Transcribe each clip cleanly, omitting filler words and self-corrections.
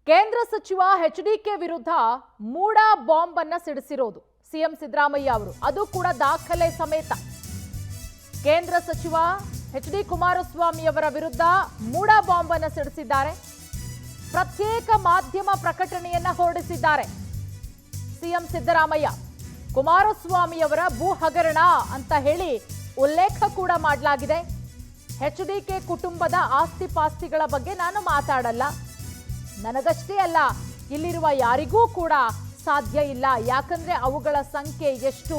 ಕೇಂದ್ರ ಸಚಿವ ಎಚ್ಡಿಕೆ ವಿರುದ್ಧ ಮೂಡ ಬಾಂಬ್ ಅನ್ನು ಸಿಡಿಸಿರೋದು ಸಿಎಂ ಸಿದ್ದರಾಮಯ್ಯ ಅವರು, ಅದು ಕೂಡ ದಾಖಲೆ ಸಮೇತ. ಕೇಂದ್ರ ಸಚಿವ ಎಚ್ಡಿ ಕುಮಾರಸ್ವಾಮಿ ಅವರ ವಿರುದ್ಧ ಮೂಡ ಬಾಂಬ್ ಅನ್ನು ಸಿಡಿಸಿದ್ದಾರೆ. ಪ್ರತ್ಯೇಕ ಮಾಧ್ಯಮ ಪ್ರಕಟಣೆಯನ್ನ ಹೊರಡಿಸಿದ್ದಾರೆ ಸಿಎಂ ಸಿದ್ದರಾಮಯ್ಯ. ಕುಮಾರಸ್ವಾಮಿ ಅವರ ಭೂ ಹಗರಣ ಅಂತ ಹೇಳಿ ಉಲ್ಲೇಖ ಕೂಡ ಮಾಡಲಾಗಿದೆ. ಎಚ್ಡಿಕೆ ಕುಟುಂಬದ ಆಸ್ತಿ ಪಾಸ್ತಿಗಳ ಬಗ್ಗೆ ನಾನು ಮಾತಾಡಲ್ಲ, ನನಗಷ್ಟೇ ಅಲ್ಲ ಇಲ್ಲಿರುವ ಯಾರಿಗೂ ಕೂಡ ಸಾಧ್ಯ ಇಲ್ಲ, ಯಾಕಂದ್ರೆ ಅವುಗಳ ಸಂಖ್ಯೆ ಎಷ್ಟು,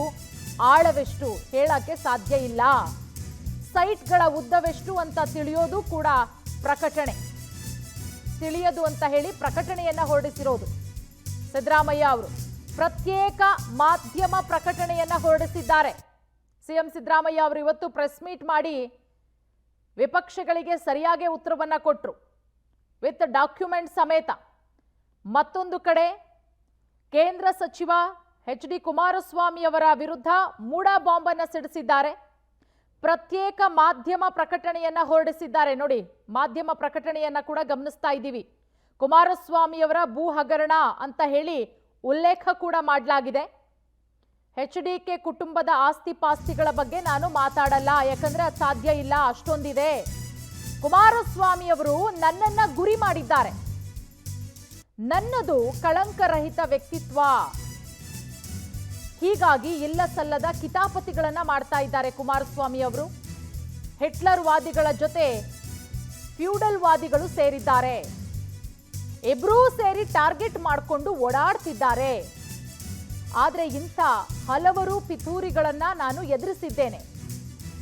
ಆಳವೆಷ್ಟು ಹೇಳಕ್ಕೆ ಸಾಧ್ಯ ಇಲ್ಲ. ಸೈಟ್ಗಳ ಉದ್ದವೆಷ್ಟು ಅಂತ ತಿಳಿಯೋದು ಕೂಡ ಪ್ರಕಟಣೆ, ತಿಳಿಯದು ಅಂತ ಹೇಳಿ ಪ್ರಕಟಣೆಯನ್ನ ಹೊರಡಿಸಿರೋದು ಸಿದ್ದರಾಮಯ್ಯ ಅವರು. ಪ್ರತ್ಯೇಕ ಮಾಧ್ಯಮ ಪ್ರಕಟಣೆಯನ್ನ ಹೊರಡಿಸಿದ್ದಾರೆ ಸಿಎಂ ಸಿದ್ದರಾಮಯ್ಯ ಅವರು. ಇವತ್ತು ಪ್ರೆಸ್ ಮೀಟ್ ಮಾಡಿ ವಿಪಕ್ಷಗಳಿಗೆ ಸರಿಯಾಗಿ ಉತ್ತರವನ್ನ ಕೊಟ್ಟರು, ವಿತ್ ಡಾಕ್ಯುಮೆಂಟ್ ಸಮೇತ. ಮತ್ತೊಂದು ಕಡೆ ಕೇಂದ್ರ ಸಚಿವ ಎಚ್ಡಿ ಕುಮಾರಸ್ವಾಮಿ ಅವರ ವಿರುದ್ಧ ಮೂಡ ಬಾಂಬ್ ಅನ್ನು ಸಿಡಿಸಿದ್ದಾರೆ. ಪ್ರತ್ಯೇಕ ಮಾಧ್ಯಮ ಪ್ರಕಟಣೆಯನ್ನ ಹೊರಡಿಸಿದ್ದಾರೆ. ನೋಡಿ, ಮಾಧ್ಯಮ ಪ್ರಕಟಣೆಯನ್ನ ಕೂಡ ಗಮನಿಸ್ತಾ ಇದ್ದೀವಿ. ಕುಮಾರಸ್ವಾಮಿ ಅವರ ಭೂ ಹಗರಣ ಅಂತ ಹೇಳಿ ಉಲ್ಲೇಖ ಕೂಡ ಮಾಡಲಾಗಿದೆ. ಎಚ್ಡಿಕೆ ಕುಟುಂಬದ ಆಸ್ತಿ ಪಾಸ್ತಿಗಳ ಬಗ್ಗೆ ನಾನು ಮಾತಾಡಲ್ಲ, ಯಾಕಂದ್ರೆ ಅದು ಸಾಧ್ಯ ಇಲ್ಲ, ಅಷ್ಟೊಂದಿದೆ. ಕುಮಾರಸ್ವಾಮಿ ಅವರು ನನ್ನನ್ನ ಗುರಿ ಮಾಡಿದ್ದಾರೆ, ನನ್ನದು ಕಳಂಕರಹಿತ ವ್ಯಕ್ತಿತ್ವ, ಹೀಗಾಗಿ ಇಲ್ಲ ಸಲ್ಲದ ಕಿತಾಪತಿಗಳನ್ನ ಮಾಡ್ತಾ ಇದ್ದಾರೆ ಕುಮಾರಸ್ವಾಮಿ ಅವರು. ಹಿಟ್ಲರ್ ವಾದಿಗಳ ಜೊತೆ ಫ್ಯೂಡಲ್ ವಾದಿಗಳು ಸೇರಿದ್ದಾರೆ, ಇಬ್ರೂ ಸೇರಿ ಟಾರ್ಗೆಟ್ ಮಾಡಿಕೊಂಡು ಓಡಾಡ್ತಿದ್ದಾರೆ. ಆದ್ರೆ ಇಂಥ ಹಲವರು ಪಿತೂರಿಗಳನ್ನ ನಾನು ಎದುರಿಸಿದ್ದೇನೆ.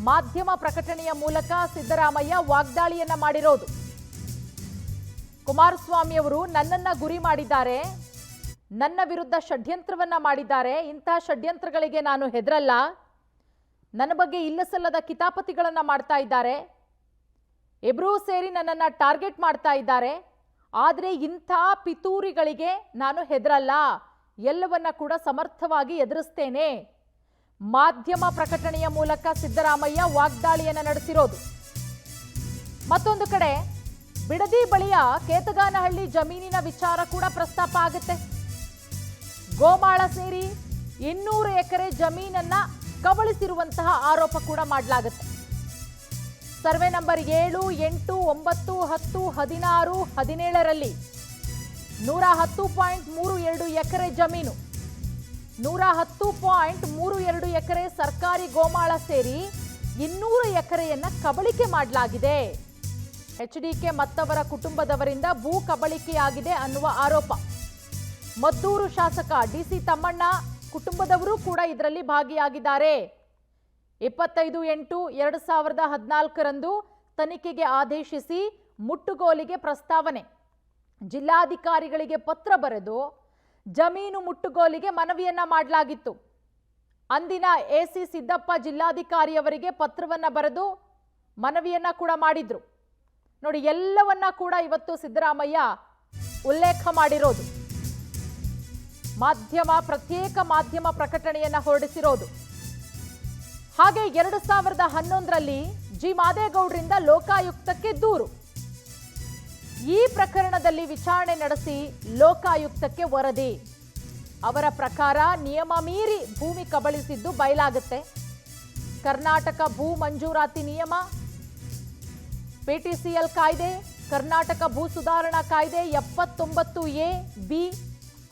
ಮಾಧ್ಯಮ ಪ್ರಕಟಣೆಯ ಮೂಲಕ ಸಿದ್ದರಾಮಯ್ಯ ವಾಗ್ದಾಳಿಯನ್ನ ಮಾಡಿರೋದು. ಕುಮಾರಸ್ವಾಮಿ ಅವರು ನನ್ನನ್ನ ಗುರಿ ಮಾಡಿದ್ದಾರೆ, ನನ್ನ ವಿರುದ್ಧ ಷಡ್ಯಂತ್ರವನ್ನ ಮಾಡಿದ್ದಾರೆ. ಇಂಥ ಷಡ್ಯಂತ್ರಗಳಿಗೆ ನಾನು ಹೆದರಲ್ಲ, ನನ್ನ ಬಗ್ಗೆ ಇಲ್ಲಸಲ್ಲದ ಕಿತಾಪತಿಗಳನ್ನ ಮಾಡ್ತಾ ಇದ್ದಾರೆ, ಇಬ್ರೂ ಸೇರಿ ನನ್ನನ್ನ ಟಾರ್ಗೆಟ್ ಮಾಡ್ತಾ ಇದ್ದಾರೆ. ಆದ್ರೆ ಇಂಥ ಪಿತೂರಿಗಳಿಗೆ ನಾನು ಹೆದರಲ್ಲ, ಎಲ್ಲವನ್ನ ಕೂಡ ಸಮರ್ಥವಾಗಿ ಎದುರಿಸ್ತೇನೆ. ಮಾಧ್ಯಮ ಪ್ರಕಟಣೆಯ ಮೂಲಕ ಸಿದ್ದರಾಮಯ್ಯ ವಾಗ್ದಾಳಿಯನ್ನ ನಡೆಸಿರೋದು. ಮತ್ತೊಂದು ಕಡೆ ಬಿಡದಿ ಬಳಿಯ ಕೇತಗಾನಹಳ್ಳಿ ಜಮೀನಿನ ವಿಚಾರ ಕೂಡ ಪ್ರಸ್ತಾಪ ಆಗುತ್ತೆ. ಗೋಮಾಳ ಸೇರಿ 200 ಎಕರೆ ಜಮೀನನ್ನ ಕಬಳಿಸಿರುವಂತಹ ಆರೋಪ ಕೂಡ ಮಾಡಲಾಗುತ್ತೆ. ಸರ್ವೆ ನಂಬರ್ 7, 8, 9, 10, 16, 17ರಲ್ಲಿ 110.32 ಎಕರೆ ಜಮೀನು, 110.32 ಎಕರೆ ಸರ್ಕಾರಿ ಗೋಮಾಳ ಸೇರಿ 200 ಎಕರೆಯನ್ನ ಕಬಳಿಕೆ ಮಾಡಲಾಗಿದೆ. ಎಚ್ಡಿಕೆ ಮತ್ತವರ ಕುಟುಂಬದವರಿಂದ ಭೂ ಕಬಳಿಕೆಯಾಗಿದೆ ಅನ್ನುವ ಆರೋಪ. ಮದ್ದೂರು ಶಾಸಕ ಡಿಸಿ ತಮ್ಮಣ್ಣ ಕುಟುಂಬದವರು ಕೂಡ ಇದರಲ್ಲಿ ಭಾಗಿಯಾಗಿದ್ದಾರೆ. 25/8/2014ರಂದು ತನಿಖೆಗೆ ಆದೇಶಿಸಿ ಮುಟ್ಟುಗೋಲಿಗೆ ಪ್ರಸ್ತಾವನೆ, ಜಿಲ್ಲಾಧಿಕಾರಿಗಳಿಗೆ ಪತ್ರ ಬರೆದು ಜಮೀನು ಮುಟ್ಟುಗೋಲಿಗೆ ಮನವಿಯನ್ನ ಮಾಡಲಾಗಿತ್ತು. ಅಂದಿನ ಎಸಿ ಸಿದ್ದಪ್ಪ ಜಿಲ್ಲಾಧಿಕಾರಿಯವರಿಗೆ ಪತ್ರವನ್ನ ಬರೆದು ಮನವಿಯನ್ನ ಕೂಡ ಮಾಡಿದ್ರು. ನೋಡಿ, ಎಲ್ಲವನ್ನ ಕೂಡ ಇವತ್ತು ಸಿದ್ದರಾಮಯ್ಯ ಉಲ್ಲೇಖ ಮಾಡಿರೋದು. ಪ್ರತ್ಯೇಕ ಮಾಧ್ಯಮ ಪ್ರಕಟಣೆಯನ್ನ ಹೊರಡಿಸಿರೋದು. ಹಾಗೆ 2011ರಲ್ಲಿ ಜಿ ಮಾದೇಗೌಡರಿಂದ ಲೋಕಾಯುಕ್ತಕ್ಕೆ ದೂರು. ಈ ಪ್ರಕರಣದಲ್ಲಿ ವಿಚಾರಣೆ ನಡೆಸಿ ಲೋಕಾಯುಕ್ತಕ್ಕೆ ವರದಿ. ಅವರ ಪ್ರಕಾರ ನಿಯಮ ಮೀರಿ ಭೂಮಿ ಕಬಳಿಸಿದ್ದು ಬಯಲಾಗುತ್ತೆ. ಕರ್ನಾಟಕ ಭೂ ಮಂಜೂರಾತಿ ನಿಯಮ, ಪಿಟಿಸಿಎಲ್ ಕಾಯ್ದೆ, ಕರ್ನಾಟಕ ಭೂ ಸುಧಾರಣಾ ಕಾಯ್ದೆ 79A, B,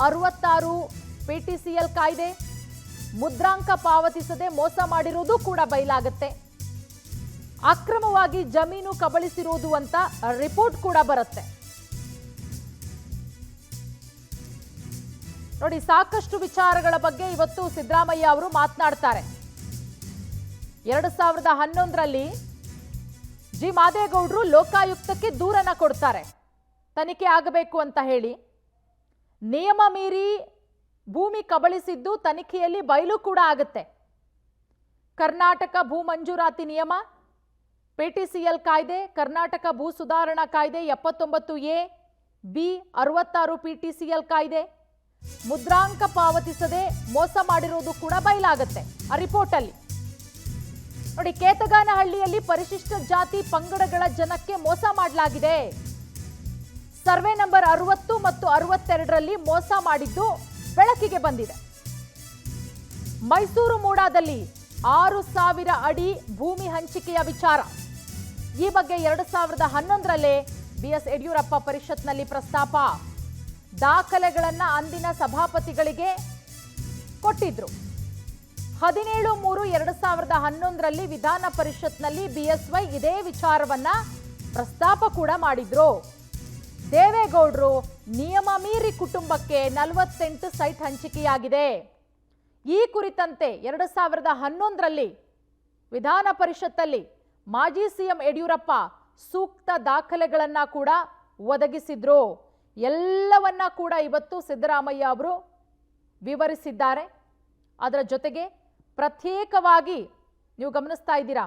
66 ಪಿಟಿಸಿಎಲ್ ಕಾಯ್ದೆ, ಮುದ್ರಾಂಕ ಪಾವತಿಸದೆ ಮೋಸ ಮಾಡಿರುವುದು ಕೂಡ ಬಯಲಾಗುತ್ತೆ. ಅಕ್ರಮವಾಗಿ ಜಮೀನು ಕಬಳಿಸಿರುವುದು ಅಂತ ರಿಪೋರ್ಟ್ ಕೂಡ ಬರುತ್ತೆ. ನೋಡಿ, ಸಾಕಷ್ಟು ವಿಚಾರಗಳ ಬಗ್ಗೆ ಇವತ್ತು ಸಿದ್ದರಾಮಯ್ಯ ಅವರು ಮಾತನಾಡ್ತಾರೆ. 2011ರಲ್ಲಿ ಜಿ ಮಾದೇಗೌಡರು ಲೋಕಾಯುಕ್ತಕ್ಕೆ ದೂರನ್ನ ಕೊಡ್ತಾರೆ, ತನಿಖೆ ಆಗಬೇಕು ಅಂತ ಹೇಳಿ. ನಿಯಮ ಮೀರಿ ಭೂಮಿ ಕಬಳಿಸಿದ್ದು ತನಿಖೆಯಲ್ಲಿ ಬಯಲು ಕೂಡ ಆಗುತ್ತೆ. ಕರ್ನಾಟಕ ಭೂ ಮಂಜೂರಾತಿ ನಿಯಮ, ಪಿಟಿಸಿಎಲ್ ಕಾಯ್ದೆ, ಕರ್ನಾಟಕ ಭೂ ಸುಧಾರಣಾ ಕಾಯ್ದೆ 79A, B, 66 ಪಿಟಿಸಿಎಲ್ ಕಾಯ್ದೆ, ಮುದ್ರಾಂಕ ಪಾವತಿಸದೆ ಮೋಸ ಮಾಡಿರೋದು ಕೂಡ ಬಯಲಾಗುತ್ತೆ ಆ ರಿಪೋರ್ಟ್ ಅಲ್ಲಿ. ನೋಡಿ, ಕೇತಗಾನಹಳ್ಳಿಯಲ್ಲಿ ಪರಿಶಿಷ್ಟ ಜಾತಿ ಪಂಗಡಗಳ ಜನಕ್ಕೆ ಮೋಸ ಮಾಡಲಾಗಿದೆ. ಸರ್ವೆ ನಂಬರ್ 60 ಮತ್ತು 62ರಲ್ಲಿ ಮೋಸ ಮಾಡಿದ್ದು ಬೆಳಕಿಗೆ ಬಂದಿದೆ. ಮೈಸೂರು ಮೂಡಾದಲ್ಲಿ 6,000 ಅಡಿ ಭೂಮಿ ಹಂಚಿಕೆಯ ವಿಚಾರ. ಈ ಬಗ್ಗೆ 2011ರಲ್ಲೇ ಬಿಎಸ್ ಯಡಿಯೂರಪ್ಪ ಪರಿಷತ್ನಲ್ಲಿ ಪ್ರಸ್ತಾಪ. ದಾಖಲೆಗಳನ್ನ ಅಂದಿನ ಸಭಾಪತಿಗಳಿಗೆ ಕೊಟ್ಟಿದ್ರು. 17/3/2011ರಲ್ಲಿ ವಿಧಾನ ಪರಿಷತ್ನಲ್ಲಿ ಬಿಎಸ್ವೈ ಇದೇ ವಿಚಾರವನ್ನ ಪ್ರಸ್ತಾಪ ಕೂಡ ಮಾಡಿದ್ರು. ದೇವೇಗೌಡರು ನಿಯಮ ಮೀರಿ ಕುಟುಂಬಕ್ಕೆ 48 ಸೈಟ್ ಹಂಚಿಕೆಯಾಗಿದೆ. ಈ ಕುರಿತಂತೆ 2011ರಲ್ಲಿ ವಿಧಾನ ಪರಿಷತ್ತಲ್ಲಿ ಮಾಜಿ ಸಿಎಂ ಯಡಿಯೂರಪ್ಪ ಸೂಕ್ತ ದಾಖಲೆಗಳನ್ನ ಕೂಡ ಒದಗಿಸಿದ್ರು. ಎಲ್ಲವನ್ನ ಕೂಡ ಇವತ್ತು ಸಿದ್ದರಾಮಯ್ಯ ಅವರು ವಿವರಿಸಿದ್ದಾರೆ. ಅದರ ಜೊತೆಗೆ ಪ್ರತ್ಯೇಕವಾಗಿ ನೀವು ಗಮನಿಸ್ತಾ ಇದ್ದೀರಾ,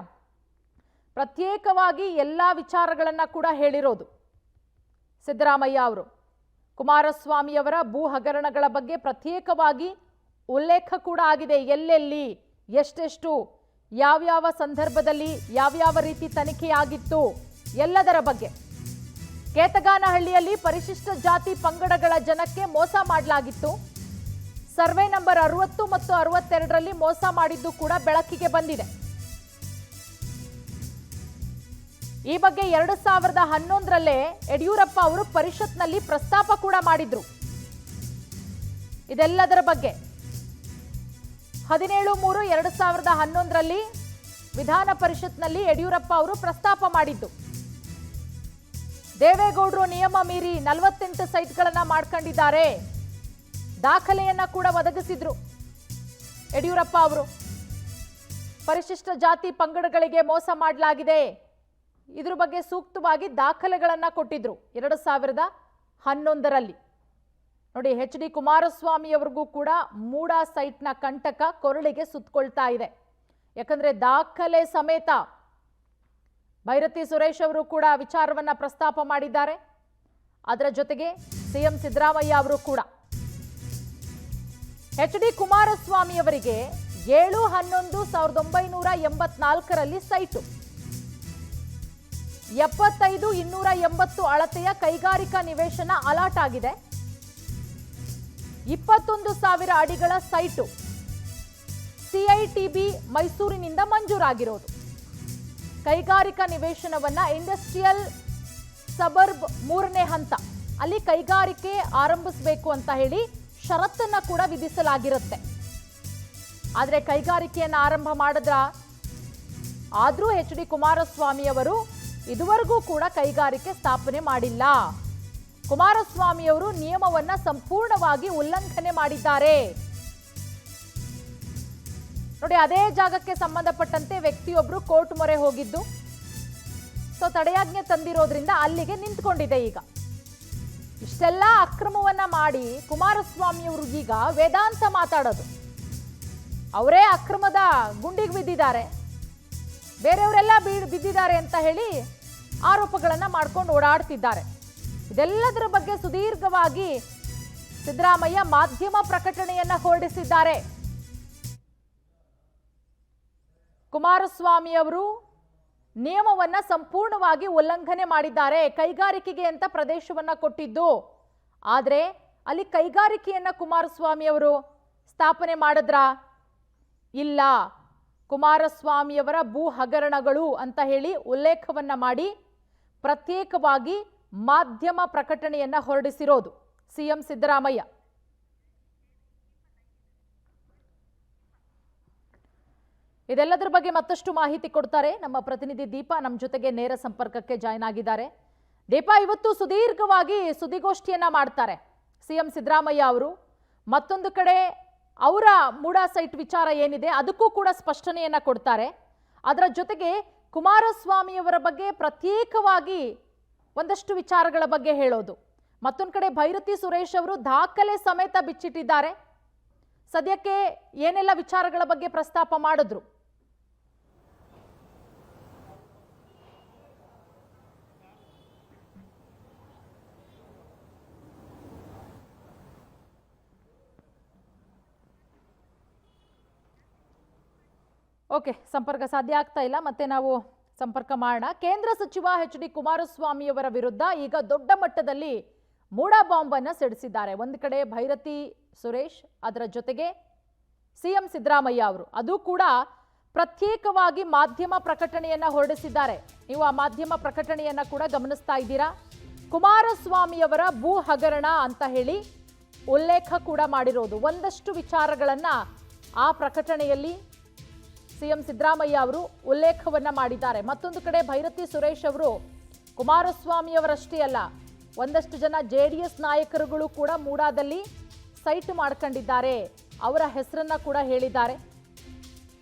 ಪ್ರತ್ಯೇಕವಾಗಿ ಎಲ್ಲ ವಿಚಾರಗಳನ್ನ ಕೂಡ ಹೇಳಿರೋದು ಸಿದ್ದರಾಮಯ್ಯ ಅವರು. ಕುಮಾರಸ್ವಾಮಿಯವರ ಭೂ ಹಗರಣಗಳ ಬಗ್ಗೆ ಪ್ರತ್ಯೇಕವಾಗಿ ಉಲ್ಲೇಖ ಕೂಡ ಆಗಿದೆ. ಎಲ್ಲೆಲ್ಲಿ ಎಷ್ಟೆಷ್ಟು ಯಾವ್ಯಾವ ಸಂದರ್ಭದಲ್ಲಿ ಯಾವ್ಯಾವ ರೀತಿ ತನಿಖೆಯಾಗಿತ್ತು ಎಲ್ಲದರ ಬಗ್ಗೆ. ಕೇತಗಾನಹಳ್ಳಿಯಲ್ಲಿ ಪರಿಶಿಷ್ಟ ಜಾತಿ ಪಂಗಡಗಳ ಜನಕ್ಕೆ ಮೋಸ ಮಾಡಲಾಗಿತ್ತು. ಸರ್ವೆ ನಂಬರ್ 60 ಮತ್ತು 62ರಲ್ಲಿ ಮೋಸ ಮಾಡಿದ್ದು ಕೂಡ ಬೆಳಕಿಗೆ ಬಂದಿದೆ. ಈ ಬಗ್ಗೆ 2011ರಲ್ಲೇ ಯಡಿಯೂರಪ್ಪ ಅವರು ಪರಿಷತ್ನಲ್ಲಿ ಪ್ರಸ್ತಾಪ ಕೂಡ ಮಾಡಿದ್ರು. ಇದೆಲ್ಲದರ ಬಗ್ಗೆ 17/3/2011ರಲ್ಲಿ ವಿಧಾನ ಪರಿಷತ್ನಲ್ಲಿ ಯಡಿಯೂರಪ್ಪ ಅವರು ಪ್ರಸ್ತಾಪ ಮಾಡಿದ್ದು. ದೇವೇಗೌಡರು ನಿಯಮ ಮೀರಿ 48 ಸೈಟ್ಗಳನ್ನ ಮಾಡ್ಕೊಂಡಿದ್ದಾರೆ. ದಾಖಲೆಯನ್ನ ಕೂಡ ಒದಗಿಸಿದ್ರು ಯಡಿಯೂರಪ್ಪ ಅವರು. ಪರಿಶಿಷ್ಟ ಜಾತಿ ಪಂಗಡಗಳಿಗೆ ಮೋಸ ಮಾಡಲಾಗಿದೆ, ಇದ್ರ ಬಗ್ಗೆ ಸೂಕ್ತವಾಗಿ ದಾಖಲೆಗಳನ್ನ ಕೊಟ್ಟಿದ್ರು 2011ರಲ್ಲಿ. ನೋಡಿ, ಎಚ್.ಡಿ. ಕುಮಾರಸ್ವಾಮಿ ಅವರಿಗೂ ಕೂಡ ಮೂಡಾ ಸೈಟ್ನ ಕಂಟಕ ಕೊರಳಿಗೆ ಸುತ್ತಕೊಳ್ತಾ ಇದೆ. ಯಾಕಂದ್ರೆ ದಾಖಲೆ ಸಮೇತ ಭೈರತಿ ಸುರೇಶ್ ಅವರು ಕೂಡ ವಿಚಾರವನ್ನ ಪ್ರಸ್ತಾಪ ಮಾಡಿದ್ದಾರೆ. ಅದರ ಜೊತೆಗೆ ಸಿಎಂ ಸಿದ್ದರಾಮಯ್ಯ ಅವರು ಕೂಡ ಎಚ್.ಡಿ. ಕುಮಾರಸ್ವಾಮಿ ಅವರಿಗೆ 7/11/1984ರಲ್ಲಿ ಸೈಟು, 75,280 ಅಳತೆಯ ಕೈಗಾರಿಕಾ ನಿವೇಶನ ಅಲಾಟ್ ಆಗಿದೆ. 21,000 ಅಡಿಗಳ ಸೈಟು ಸಿಐಟಿಬಿ ಮೈಸೂರಿನಿಂದ ಮಂಜೂರಾಗಿರೋದು. ಕೈಗಾರಿಕಾ ನಿವೇಶನವನ್ನ ಇಂಡಸ್ಟ್ರಿಯಲ್ ಸಬರ್ಬ್ 3ನೇ ಹಂತ ಅಲ್ಲಿ ಕೈಗಾರಿಕೆ ಆರಂಭಿಸಬೇಕು ಅಂತ ಹೇಳಿ ಷರತ್ತನ್ನ ಕೂಡ ವಿಧಿಸಲಾಗಿರುತ್ತೆ. ಆದ್ರೆ ಕೈಗಾರಿಕೆಯನ್ನ ಆರಂಭ ಮಾಡಿದ್ರ ಆದ್ರೂ ಎಚ್.ಡಿ. ಕುಮಾರಸ್ವಾಮಿ ಅವರು ಇದುವರೆಗೂ ಕೂಡ ಕೈಗಾರಿಕೆ ಸ್ಥಾಪನೆ ಮಾಡಿಲ್ಲ. ಕುಮಾರಸ್ವಾಮಿ ಅವರು ನಿಯಮವನ್ನ ಸಂಪೂರ್ಣವಾಗಿ ಉಲ್ಲಂಘನೆ ಮಾಡಿದ್ದಾರೆ. ನೋಡಿ, ಅದೇ ಜಾಗಕ್ಕೆ ಸಂಬಂಧಪಟ್ಟಂತೆ ವ್ಯಕ್ತಿಯೊಬ್ಬರು ಕೋರ್ಟ್ ಮೊರೆ ಹೋಗಿದ್ದು, ಸೊ ತಡೆಯಾಜ್ಞೆ ತಂದಿರೋದ್ರಿಂದ ಅಲ್ಲಿಗೆ ನಿಂತ್ಕೊಂಡಿದೆ. ಈಗ ಇಷ್ಟೆಲ್ಲ ಅಕ್ರಮವನ್ನ ಮಾಡಿ ಕುಮಾರಸ್ವಾಮಿ ಅವರು ಈಗ ವೇದಾಂತ ಮಾತಾಡೋದು, ಅವರೇ ಅಕ್ರಮದ ಗುಂಡಿಗೆ ಬಿದ್ದಿದ್ದಾರೆ, ಬೇರೆಯವರೆಲ್ಲ ಬಿದ್ದಿದ್ದಾರೆ ಅಂತ ಹೇಳಿ ಆರೋಪಗಳನ್ನ ಮಾಡ್ಕೊಂಡು ಓಡಾಡ್ತಿದ್ದಾರೆ. ಇದೆಲ್ಲದರ ಬಗ್ಗೆ ಸುದೀರ್ಘವಾಗಿ ಸಿದ್ದರಾಮಯ್ಯ ಮಾಧ್ಯಮ ಪ್ರಕಟಣೆಯನ್ನ ಹೊರಡಿಸಿದ್ದಾರೆ. ಕುಮಾರಸ್ವಾಮಿ ಅವರು ನಿಯಮವನ್ನ ಸಂಪೂರ್ಣವಾಗಿ ಉಲ್ಲಂಘನೆ ಮಾಡಿದ್ದಾರೆ. ಕೈಗಾರಿಕೆಗೆ ಅಂತ ಪ್ರದೇಶವನ್ನ ಕೊಟ್ಟಿದ್ದು, ಆದ್ರೆ ಅಲ್ಲಿ ಕೈಗಾರಿಕೆಯನ್ನ ಕುಮಾರಸ್ವಾಮಿ ಅವರು ಸ್ಥಾಪನೆ ಮಾಡಿದ್ರ? ಇಲ್ಲ. ಕುಮಾರಸ್ವಾಮಿಯವರ ಭೂ ಹಗರಣಗಳು ಅಂತ ಹೇಳಿ ಉಲ್ಲೇಖವನ್ನ ಮಾಡಿ ಪ್ರತ್ಯೇಕವಾಗಿ ಮಾಧ್ಯಮ ಪ್ರಕಟಣೆಯನ್ನ ಹೊರಡಿಸಿರೋದು ಸಿಎಂ ಸಿದ್ದರಾಮಯ್ಯ. ಇದೆಲ್ಲದರ ಬಗ್ಗೆ ಮತ್ತಷ್ಟು ಮಾಹಿತಿ ಕೊಡ್ತಾರೆ ನಮ್ಮ ಪ್ರತಿನಿಧಿ ದೀಪಾ. ನಮ್ಮ ಜೊತೆಗೆ ನೇರ ಸಂಪರ್ಕಕ್ಕೆ ಜಾಯ್ನ್ ಆಗಿದ್ದಾರೆ. ದೀಪಾ, ಇವತ್ತು ಸುದೀರ್ಘವಾಗಿ ಸುದ್ದಿಗೋಷ್ಠಿಯನ್ನ ಮಾಡ್ತಾರೆ ಸಿಎಂ ಸಿದ್ದರಾಮಯ್ಯ ಅವರು. ಮತ್ತೊಂದು ಕಡೆ ಅವರ ಮೂಡಾ ಸೈಟ್ ವಿಚಾರ ಏನಿದೆ ಅದಕ್ಕೂ ಕೂಡ ಸ್ಪಷ್ಟನೆಯನ್ನ ಕೊಡ್ತಾರೆ. ಅದರ ಜೊತೆಗೆ ಕುಮಾರಸ್ವಾಮಿಯವರ ಬಗ್ಗೆ ಪ್ರತ್ಯೇಕವಾಗಿ ಒಂದಷ್ಟು ವಿಚಾರಗಳ ಬಗ್ಗೆ ಹೇಳೋದು. ಮತ್ತೊಂದು ಕಡೆ ಭೈರತಿ ಸುರೇಶ್ ಅವರು ದಾಖಲೆ ಸಮೇತ ಬಿಚ್ಚಿಟ್ಟಿದ್ದಾರೆ. ಸದ್ಯಕ್ಕೆ ಏನೆಲ್ಲ ವಿಚಾರಗಳ ಬಗ್ಗೆ ಪ್ರಸ್ತಾಪ ಮಾಡಿದ್ರು? ಓಕೆ, ಸಂಪರ್ಕ ಸಾಧ್ಯ ಆಗ್ತಾ ಇಲ್ಲ. ಮತ್ತೆ ನಾವು ಸಂಪರ್ಕ ಮಾಡೋಣ. ಕೇಂದ್ರ ಸಚಿವ ಎಚ್.ಡಿ. ಕುಮಾರಸ್ವಾಮಿಯವರ ವಿರುದ್ಧ ಈಗ ದೊಡ್ಡ ಮಟ್ಟದಲ್ಲಿ ಮೂಡಾ ಬಾಂಬ್ ಅನ್ನು ಸಿಡಿಸಿದ್ದಾರೆ. ಒಂದು ಕಡೆ ಭೈರತಿ ಸುರೇಶ್, ಅದರ ಜೊತೆಗೆ ಸಿಎಂ ಸಿದ್ದರಾಮಯ್ಯ ಅವರು, ಅದು ಕೂಡ ಪ್ರತ್ಯೇಕವಾಗಿ ಮಾಧ್ಯಮ ಪ್ರಕಟಣೆಯನ್ನ ಹೊರಡಿಸಿದ್ದಾರೆ. ನೀವು ಆ ಮಾಧ್ಯಮ ಪ್ರಕಟಣೆಯನ್ನ ಕೂಡ ಗಮನಿಸ್ತಾ ಇದ್ದೀರಾ. ಕುಮಾರಸ್ವಾಮಿಯವರ ಭೂ ಹಗರಣ ಅಂತ ಹೇಳಿ ಉಲ್ಲೇಖ ಕೂಡ ಮಾಡಿರೋದು. ಒಂದಷ್ಟು ವಿಚಾರಗಳನ್ನ ಆ ಪ್ರಕಟಣೆಯಲ್ಲಿ ಸಿಎಂ ಸಿದ್ದರಾಮಯ್ಯ ಅವರು ಉಲ್ಲೇಖವನ್ನ ಮಾಡಿದ್ದಾರೆ. ಮತ್ತೊಂದು ಕಡೆ ಭೈರತಿ ಸುರೇಶ್ ಅವರು ಕುಮಾರಸ್ವಾಮಿಯವರಷ್ಟೇ ಅಲ್ಲ, ಒಂದಷ್ಟು ಜನ JDS ನಾಯಕರುಗಳು ಕೂಡ ಮೂಡಾದಲ್ಲಿ ಸೈಟ್ ಮಾಡ್ಕೊಂಡಿದ್ದಾರೆ, ಅವರ ಹೆಸರನ್ನ ಕೂಡ ಹೇಳಿದ್ದಾರೆ.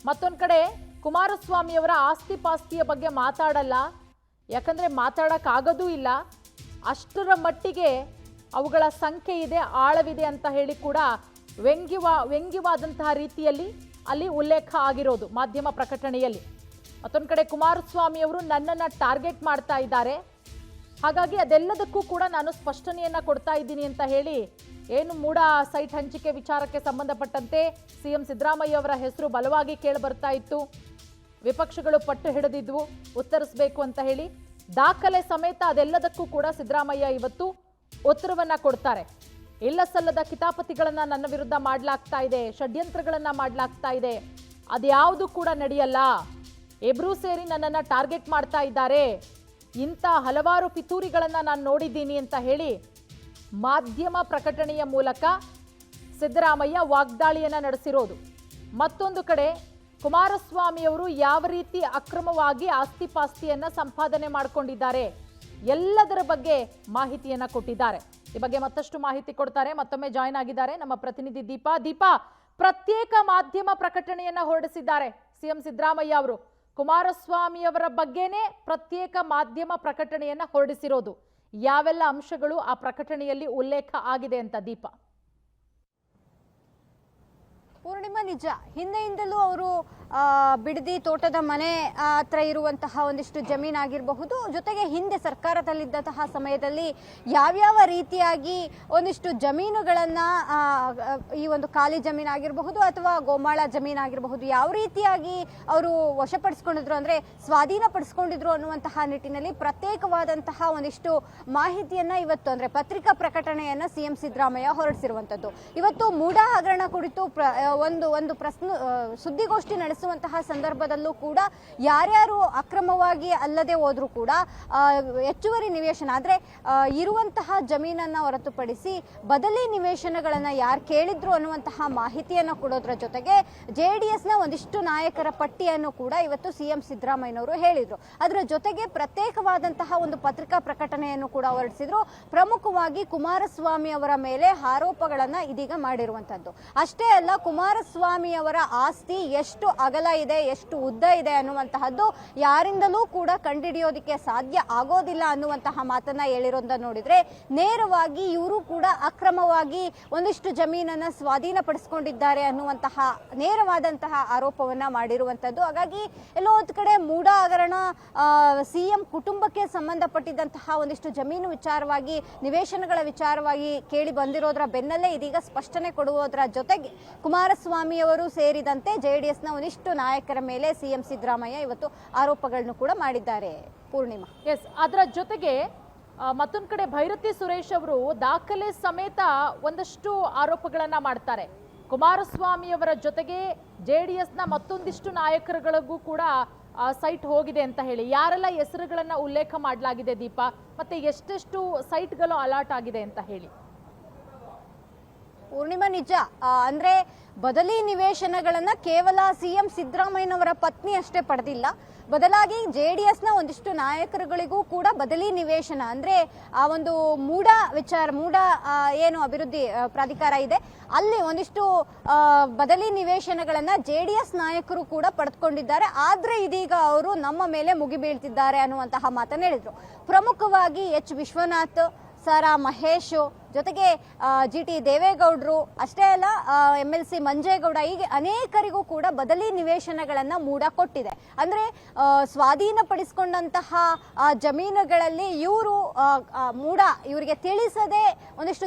ಮತ್ತೊಂದು ಕಡೆ ಕುಮಾರಸ್ವಾಮಿಯವರ ಆಸ್ತಿ ಪಾಸ್ತಿಯ ಬಗ್ಗೆ ಮಾತಾಡಲ್ಲ, ಯಾಕಂದ್ರೆ ಮಾತಾಡಕ್ಕಾಗೋದೂ ಇಲ್ಲ, ಅಷ್ಟರ ಮಟ್ಟಿಗೆ ಅವುಗಳ ಸಂಖ್ಯೆ ಇದೆ, ಆಳವಿದೆ ಅಂತ ಹೇಳಿ ಕೂಡ ವ್ಯಂಗ್ಯವಾದಂತಹ ರೀತಿಯಲ್ಲಿ ಅಲ್ಲಿ ಉಲ್ಲೇಖ ಆಗಿರೋದು ಮಾಧ್ಯಮ ಪ್ರಕಟಣೆಯಲ್ಲಿ. ಮತ್ತೊಂದು ಕಡೆ ಕುಮಾರಸ್ವಾಮಿ ಅವರು ನನ್ನನ್ನು ಟಾರ್ಗೆಟ್ ಮಾಡ್ತಾ ಇದ್ದಾರೆ, ಹಾಗಾಗಿ ಅದೆಲ್ಲದಕ್ಕೂ ಕೂಡ ನಾನು ಸ್ಪಷ್ಟನೆಯನ್ನ ಕೊಡ್ತಾ ಇದ್ದೀನಿ ಅಂತ ಹೇಳಿ ಏನು ಮೂಡಾ ಸೈಟ್ ಹಂಚಿಕೆ ವಿಚಾರಕ್ಕೆ ಸಂಬಂಧಪಟ್ಟಂತೆ ಸಿಎಂ ಸಿದ್ದರಾಮಯ್ಯ ಅವರ ಹೆಸರು ಬಲವಾಗಿ ಕೇಳಿ ಬರ್ತಾ ಇತ್ತು. ವಿಪಕ್ಷಗಳು ಪಟ್ಟು ಹಿಡಿದಿದ್ವು ಉತ್ತರಿಸಬೇಕು ಅಂತ ಹೇಳಿ. ದಾಖಲೆ ಸಮೇತ ಅದೆಲ್ಲದಕ್ಕೂ ಕೂಡ ಸಿದ್ದರಾಮಯ್ಯ ಇವತ್ತು ಉತ್ತರವನ್ನ ಕೊಡ್ತಾರೆ. ಇಲ್ಲ ಸಲ್ಲದ ಕಿತಾಪತಿಗಳನ್ನ ನನ್ನ ವಿರುದ್ಧ ಮಾಡಲಾಗ್ತಾ ಇದೆ, ಷಡ್ಯಂತ್ರಗಳನ್ನ ಮಾಡಲಾಗ್ತಾ ಇದೆ, ಅದ್ಯಾವುದು ಕೂಡ ನಡೆಯಲ್ಲ, ಇಬ್ರೂ ಸೇರಿ ನನ್ನನ್ನು ಟಾರ್ಗೆಟ್ ಮಾಡ್ತಾ ಇದ್ದಾರೆ, ಇಂಥ ಹಲವಾರು ಪಿತೂರಿಗಳನ್ನ ನಾನು ನೋಡಿದ್ದೀನಿ ಅಂತ ಹೇಳಿ ಮಾಧ್ಯಮ ಪ್ರಕಟಣೆಯ ಮೂಲಕ ಸಿದ್ದರಾಮಯ್ಯ ವಾಗ್ದಾಳಿಯನ್ನ ನಡೆಸಿರೋದು. ಮತ್ತೊಂದು ಕಡೆ ಕುಮಾರಸ್ವಾಮಿಯವರು ಯಾವ ರೀತಿ ಅಕ್ರಮವಾಗಿ ಆಸ್ತಿ ಪಾಸ್ತಿಯನ್ನ ಸಂಪಾದನೆ ಮಾಡಿಕೊಂಡಿದ್ದಾರೆ ಎಲ್ಲದರ ಬಗ್ಗೆ ಮಾಹಿತಿಯನ್ನ ಕೊಟ್ಟಿದ್ದಾರೆ. ಈ ಬಗ್ಗೆ ಮತ್ತಷ್ಟು ಮಾಹಿತಿ ಕೊಡ್ತಾರೆ. ಮತ್ತೊಮ್ಮೆ ಜಾಯಿನ್ ಆಗಿದ್ದಾರೆ ನಮ್ಮ ಪ್ರತಿನಿಧಿ ದೀಪಾ. ಪ್ರತ್ಯೇಕ ಮಾಧ್ಯಮ ಪ್ರಕಟಣೆಯನ್ನ ಹೊರಡಿಸಿದ್ದಾರೆ ಸಿಎಂ ಸಿದ್ದರಾಮಯ್ಯ ಅವರು. ಕುಮಾರಸ್ವಾಮಿಯವರ ಬಗ್ಗೆನೇ ಪ್ರತ್ಯೇಕ ಮಾಧ್ಯಮ ಪ್ರಕಟಣೆಯನ್ನ ಹೊರಡಿಸಿರೋದು. ಯಾವೆಲ್ಲ ಅಂಶಗಳು ಆ ಪ್ರಕಟಣೆಯಲ್ಲಿ ಉಲ್ಲೇಖ ಆಗಿದೆ ಅಂತ ದೀಪಾ? ಪೂರ್ಣಿಮಾ, ನಿಜ, ಹಿಂದೆಯಿಂದಲೂ ಅವರು ಬಿಡದಿ ತೋಟದ ಮನೆ ಹತ್ರ ಇರುವಂತಹ ಒಂದಿಷ್ಟು ಜಮೀನಾಗಿರಬಹುದು, ಜೊತೆಗೆ ಹಿಂದೆ ಸರ್ಕಾರದಲ್ಲಿದ್ದಂತಹ ಸಮಯದಲ್ಲಿ ಯಾವ್ಯಾವ ರೀತಿಯಾಗಿ ಒಂದಿಷ್ಟು ಜಮೀನುಗಳನ್ನ ಈ ಒಂದು ಖಾಲಿ ಜಮೀನಾಗಿರಬಹುದು ಅಥವಾ ಗೋಮಾಳ ಜಮೀನಾಗಿರಬಹುದು ಯಾವ ರೀತಿಯಾಗಿ ಅವರು ವಶಪಡಿಸ್ಕೊಂಡಿದ್ರು, ಅಂದ್ರೆ ಸ್ವಾಧೀನಪಡಿಸ್ಕೊಂಡಿದ್ರು ಅನ್ನುವಂತಹ ನಿಟ್ಟಿನಲ್ಲಿ ಪ್ರತ್ಯೇಕವಾದಂತಹ ಒಂದಿಷ್ಟು ಮಾಹಿತಿಯನ್ನ ಇವತ್ತು ಅಂದ್ರೆ ಪತ್ರಿಕಾ ಪ್ರಕಟಣೆಯನ್ನ ಸಿಎಂ ಸಿದ್ದರಾಮಯ್ಯ ಹೊರಡಿಸಿರುವಂತದ್ದು. ಇವತ್ತು ಮೂಡಾ ಹಗರಣ ಕುರಿತು ಒಂದು ಸುದ್ದಿಗೋಷ್ಠಿ ನಡೆಸುವಂತಹ ಸಂದರ್ಭದಲ್ಲೂ ಕೂಡ ಯಾರ್ಯಾರು ಅಕ್ರಮವಾಗಿ ಅಲ್ಲದೆ ಹೋದ್ರೂ ಕೂಡ ಹೆಚ್ಚುವರಿ ನಿವೇಶನ ಅಂದ್ರೆ ಇರುವಂತಹ ಜಮೀನನ್ನ ಹೊರತುಪಡಿಸಿ ಬದಲಿ ನಿವೇಶನಗಳನ್ನ ಯಾರು ಕೇಳಿದ್ರು ಅನ್ನುವಂತಹ ಮಾಹಿತಿಯನ್ನು ಕೊಡೋದ್ರ ಜೊತೆಗೆ JDSನ ಒಂದಿಷ್ಟು ನಾಯಕರ ಪಟ್ಟಿಯನ್ನು ಕೂಡ ಇವತ್ತು ಸಿಎಂ ಸಿದ್ದರಾಮಯ್ಯನವರು ಹೇಳಿದ್ರು. ಅದರ ಜೊತೆಗೆ ಪ್ರತ್ಯೇಕವಾದಂತಹ ಒಂದು ಪತ್ರಿಕಾ ಪ್ರಕಟಣೆಯನ್ನು ಕೂಡ ಹೊರಡಿಸಿದ್ರು. ಪ್ರಮುಖವಾಗಿ ಕುಮಾರಸ್ವಾಮಿ ಅವರ ಮೇಲೆ ಆರೋಪಗಳನ್ನ ಇದೀಗ ಮಾಡಿರುವಂತದ್ದು. ಅಷ್ಟೇ ಅಲ್ಲ, ಕುಮಾರಸ್ವಾಮಿ ಅವರ ಆಸ್ತಿ ಎಷ್ಟು ಅಗಲ ಇದೆ, ಎಷ್ಟು ಉದ್ದ ಇದೆ ಅನ್ನುವಂತಹದ್ದು ಯಾರಿಂದಲೂ ಕೂಡ ಕಂಡುಹಿಡಿಯೋದಕ್ಕೆ ಸಾಧ್ಯ ಆಗೋದಿಲ್ಲ ಅನ್ನುವಂತಹ ಮಾತನ್ನ ಹೇಳಿರೋದನ್ನ ನೋಡಿದ್ರೆ ನೇರವಾಗಿ ಇವರು ಕೂಡ ಅಕ್ರಮವಾಗಿ ಒಂದಿಷ್ಟು ಜಮೀನನ್ನ ಸ್ವಾಧೀನಪಡಿಸಿಕೊಂಡಿದ್ದಾರೆ ಅನ್ನುವಂತಹ ನೇರವಾದಂತಹ ಆರೋಪವನ್ನ ಮಾಡಿರುವಂತದ್ದು. ಹಾಗಾಗಿ ಎಲ್ಲೋ ಒಂದು ಕಡೆ ಮೂಡಾ ಹಗರಣ ಸಿಎಂ ಕುಟುಂಬಕ್ಕೆ ಸಂಬಂಧಪಟ್ಟಿದ್ದಂತಹ ಒಂದಿಷ್ಟು ಜಮೀನು ವಿಚಾರವಾಗಿ, ನಿವೇಶನಗಳ ವಿಚಾರವಾಗಿ ಕೇಳಿ ಬಂದಿರೋದ್ರ ಬೆನ್ನಲ್ಲೇ ಇದೀಗ ಸ್ಪಷ್ಟನೆ ಕೊಡುವುದರ ಜೊತೆಗೆ ಕುಮಾರಸ್ವಾಮಿಯವರು ಸೇರಿದಂತೆ JDSನ ಒಂದಿಷ್ಟು ನಾಯಕರ ಮೇಲೆ ಸಿಎಂ ಸಿದ್ದರಾಮಯ್ಯ ಇವತ್ತು ಆರೋಪಗಳನ್ನು ಕೂಡ ಮಾಡಿದ್ದಾರೆ. ಪೂರ್ಣಿಮಾ, ಎಸ್, ಅದರ ಜೊತೆಗೆ ಮತ್ತೊಂದು ಕಡೆ ಭೈರತಿ ಸುರೇಶ್ ಅವರು ದಾಖಲೆ ಸಮೇತ ಒಂದಷ್ಟು ಆರೋಪಗಳನ್ನ ಮಾಡ್ತಾರೆ. ಕುಮಾರಸ್ವಾಮಿಯವರ ಜೊತೆಗೆ JDSನ ಮತ್ತೊಂದಿಷ್ಟು ನಾಯಕರುಗಳಿಗೂ ಕೂಡ ಸೈಟ್ ಹೋಗಿದೆ ಅಂತ ಹೇಳಿ ಯಾರೆಲ್ಲ ಹೆಸರುಗಳನ್ನ ಉಲ್ಲೇಖ ಮಾಡಲಾಗಿದೆ ದೀಪಾ, ಮತ್ತೆ ಎಷ್ಟೆಷ್ಟು ಸೈಟ್ಗಳು ಅಲಾಟ್ ಆಗಿದೆ ಅಂತ ಹೇಳಿ? ಪೂರ್ಣಿಮಾ, ನಿಜ, ಅಂದ್ರೆ ಬದಲಿ ನಿವೇಶನಗಳನ್ನ ಕೇವಲ ಸಿಎಂ ಸಿದ್ದರಾಮಯ್ಯನವರ ಪತ್ನಿ ಅಷ್ಟೇ ಪಡೆದಿಲ್ಲ, ಬದಲಾಗಿ JDSನ ಒಂದಿಷ್ಟು ನಾಯಕರುಗಳಿಗೂ ಕೂಡ ಬದಲಿ ನಿವೇಶನ ಅಂದ್ರೆ ಆ ಒಂದು ಮೂಡಾ ಏನು ಅಭಿವೃದ್ಧಿ ಪ್ರಾಧಿಕಾರ ಇದೆ ಅಲ್ಲಿ ಒಂದಿಷ್ಟು ಬದಲಿ ನಿವೇಶನಗಳನ್ನ JDS ನಾಯಕರು ಕೂಡ ಪಡೆದುಕೊಂಡಿದ್ದಾರೆ. ಆದ್ರೆ ಇದೀಗ ಅವರು ನಮ್ಮ ಮೇಲೆ ಮುಗಿಬೀಳ್ತಿದ್ದಾರೆ ಅನ್ನುವಂತಹ ಮಾತನ್ನ ಹೇಳಿದ್ರು. ಪ್ರಮುಖವಾಗಿ H. ವಿಶ್ವನಾಥ್, ಸಾರಾ ಮಹೇಶ್, ಜೊತೆಗೆ GT ದೇವೇಗೌಡರು ಅಷ್ಟೇ ಅಲ್ಲ MLC ಮಂಜೇಗೌಡ, ಹೀಗೆ ಅನೇಕರಿಗೂ ಕೂಡ ಬದಲಿ ನಿವೇಶನಗಳನ್ನ ಮೂಡ ಕೊಟ್ಟಿದೆ. ಅಂದ್ರೆ ಸ್ವಾಧೀನಪಡಿಸಿಕೊಂಡಂತಹ ಜಮೀನುಗಳಲ್ಲಿ ಇವರು ಮೂಡ ಇವರಿಗೆ ತಿಳಿಸದೆ ಒಂದಿಷ್ಟು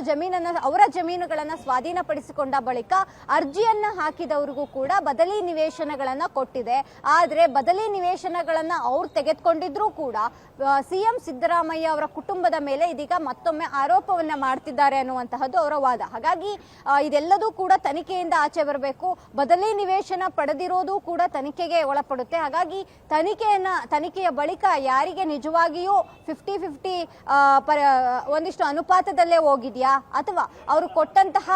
ಅವರ ಜಮೀನುಗಳನ್ನ ಸ್ವಾಧೀನಪಡಿಸಿಕೊಂಡ ಬಳಿಕ ಅರ್ಜಿಯನ್ನ ಹಾಕಿದವರಿಗೂ ಕೂಡ ಬದಲಿ ನಿವೇಶನಗಳನ್ನ ಕೊಟ್ಟಿದೆ. ಆದ್ರೆ ಬದಲಿ ನಿವೇಶನಗಳನ್ನ ಅವ್ರು ತೆಗೆದುಕೊಂಡಿದ್ರು ಕೂಡ CM ಸಿದ್ದರಾಮಯ್ಯ ಅವರ ಕುಟುಂಬದ ಮೇಲೆ ಇದೀಗ ಮತ್ತೊಮ್ಮೆ ಆರೋಪವನ್ನ ಮಾಡ್ತಿದ್ದಾರೆ ಅನ್ನುವಂತಹದ್ದು ಅವರ ವಾದ. ಹಾಗಾಗಿ ಇದೆಲ್ಲದೂ ಕೂಡ ತನಿಖೆಯಿಂದ ಆಚೆ ಬರಬೇಕು. ಬದಲಿ ನಿವೇಶನ ಪಡೆದಿರೋದು ಕೂಡ ತನಿಖೆಗೆ ಒಳಪಡುತ್ತೆ. ಹಾಗಾಗಿ ತನಿಖೆಯ ಬಳಿಕ ಯಾರಿಗೆ ನಿಜವಾಗಿಯೂ 50-50 ಒಂದಿಷ್ಟು ಅನುಪಾತದಲ್ಲೇ ಹೋಗಿದ್ಯಾ ಅಥವಾ ಅವರು ಕೊಟ್ಟಂತಹ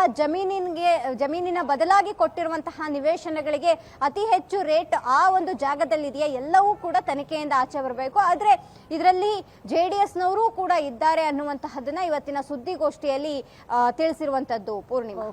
ಜಮೀನಿನ ಬದಲಾಗಿ ಕೊಟ್ಟಿರುವಂತಹ ನಿವೇಶನಗಳಿಗೆ ಅತಿ ಹೆಚ್ಚು ರೇಟ್ ಆ ಒಂದು ಜಾಗದಲ್ಲಿದೆಯಾ, ಎಲ್ಲವೂ ಕೂಡ ತನಿಖೆಯಿಂದ ಆಚೆ ಬರಬೇಕು. ಆದ್ರೆ ಇದರಲ್ಲಿ JDSನವರು ಕೂಡ ಇದ್ದಾರೆ ಅನ್ನುವಂತಹದನ್ನ ಇವತ್ತಿನ ಸುದ್ದಿಗೋಷ್ಠಿಯಲ್ಲಿ ತಿಳಿಸಿರುವಂತದ್ದು. ಪೂರ್ಣಿಮಾ.